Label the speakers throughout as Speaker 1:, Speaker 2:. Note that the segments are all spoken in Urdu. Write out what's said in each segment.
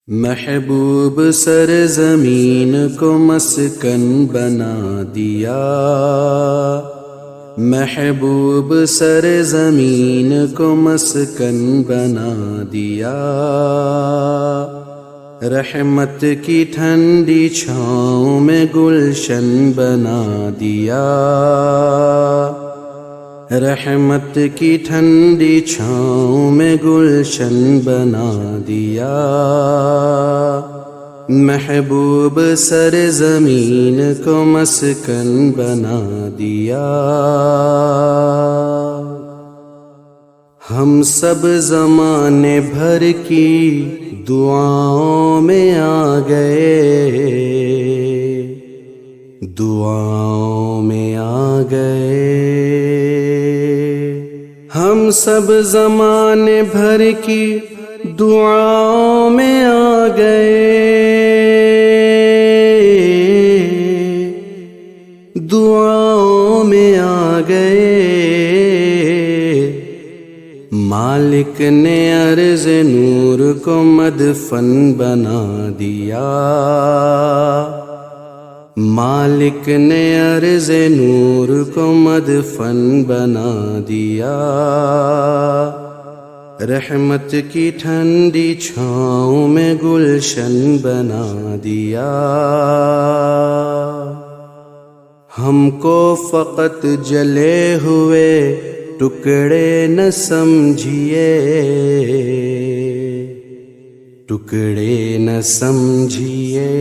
Speaker 1: محبوب سرزمین کو مسکن بنا دیا، محبوب سرزمین کو مسکن بنا دیا، رحمت کی ٹھنڈی چھاؤں میں گلشن بنا دیا، رحمت کی ٹھنڈی چھاؤں میں گلشن بنا دیا، محبوب سرزمین کو مسکن بنا دیا۔ ہم سب زمانے بھر کی دعاؤں میں آ گئے، دعاؤں میں آ گئے، ہم سب زمانے بھر کی دعاؤں میں آ گئے، دعاؤں میں آ گئے، مالک نے عرض نور کو مدفن بنا دیا، مالک نے عرض نور کو مدفن بنا دیا، رحمت کی ٹھنڈی چھاؤں میں گلشن بنا دیا۔ ہم کو فقط جلے ہوئے ٹکڑے نہ سمجھیے، ٹکڑے نہ سمجھیے،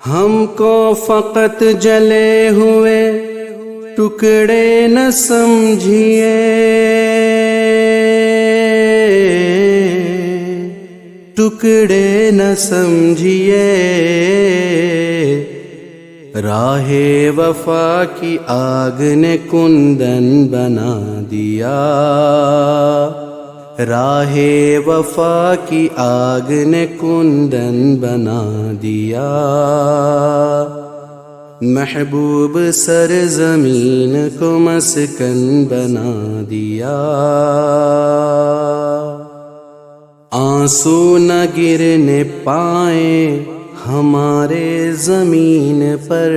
Speaker 1: ہم کو فقط جلے ہوئے ٹکڑے نہ سمجھیے، ٹکڑے نہ سمجھیے، راہ وفا کی آگ نے کندن بنا دیا، راہ وفا کی آگ نے کندن بنا دیا، محبوب سرزمین کو مسکن بنا دیا، آنسو نہ گرنے پائیں ہمارے زمین پر،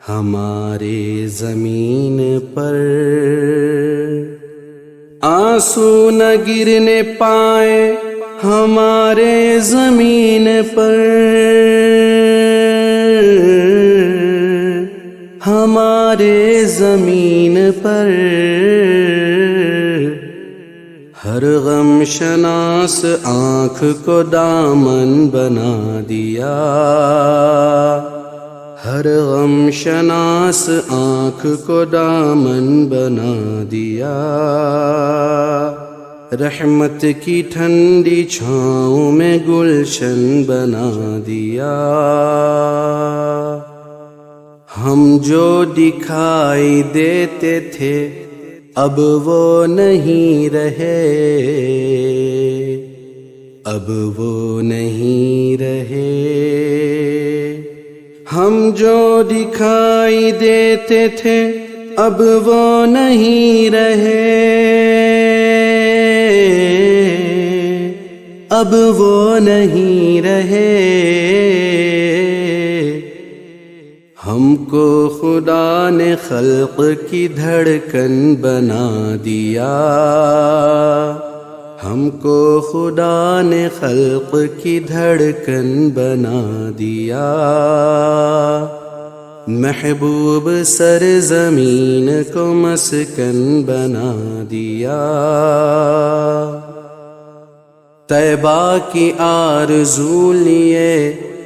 Speaker 1: ہمارے زمین پر، آنسو نہ گرنے پائیں ہمارے زمین پر، ہمارے زمین پر، ہر غم شناس آنکھ کو دامن بنا دیا، ہر غم شناس آنکھ کو دامن بنا دیا، رحمت کی ٹھنڈی چھاؤں میں گلشن بنا دیا، ہم جو دکھائی دیتے تھے اب وہ نہیں رہے، اب وہ نہیں رہے، ہم جو دکھائی دیتے تھے اب وہ نہیں رہے، اب وہ نہیں رہے، ہم کو خدا نے خلق کی دھڑکن بنا دیا، ہم کو خدا نے خلق کی دھڑکن بنا دیا، محبوب سرزمین کو مسکن بنا دیا، طیبہ کی آرزو لیے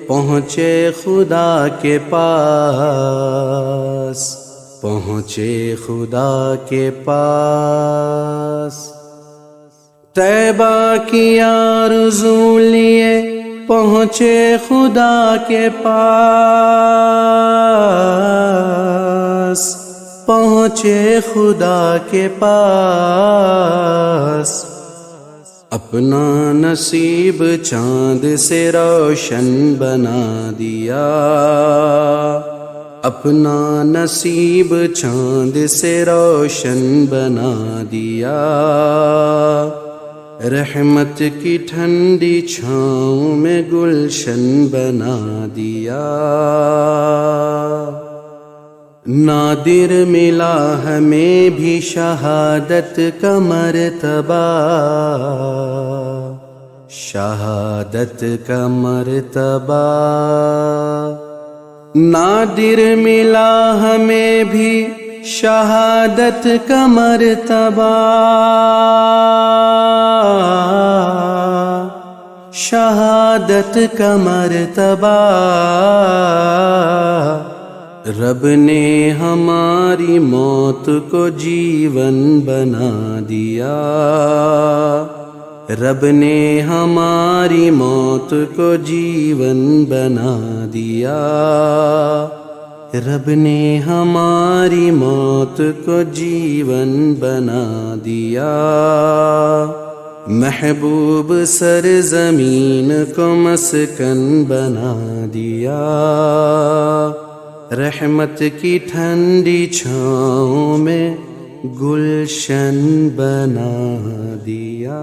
Speaker 1: پہنچے خدا کے پاس، پہنچے خدا کے پاس، طیبہ کی آرزو لیے پہنچے خدا کے پاس، پہنچے خدا کے پاس، اپنا نصیب چاند سے روشن بنا دیا، اپنا نصیب چاند سے روشن بنا دیا، رحمت کی ٹھنڈی چھاؤں میں گلشن بنا دیا، نادر ملا ہمیں بھی شہادت کا مرتبہ، شہادت کا مرتبہ، نادر ملا ہمیں بھی شہادت کا مرتبہ، شہادت کا مرتبہ، رب نے ہماری موت کو جیون بنا دیا، رب نے ہماری موت کو جیون بنا دیا، رب نے ہماری موت کو جیون بنا دیا، محبوب سرزمین کو مسکن بنا دیا، رحمت کی ٹھنڈی چھاؤں میں گلشن بنا دیا۔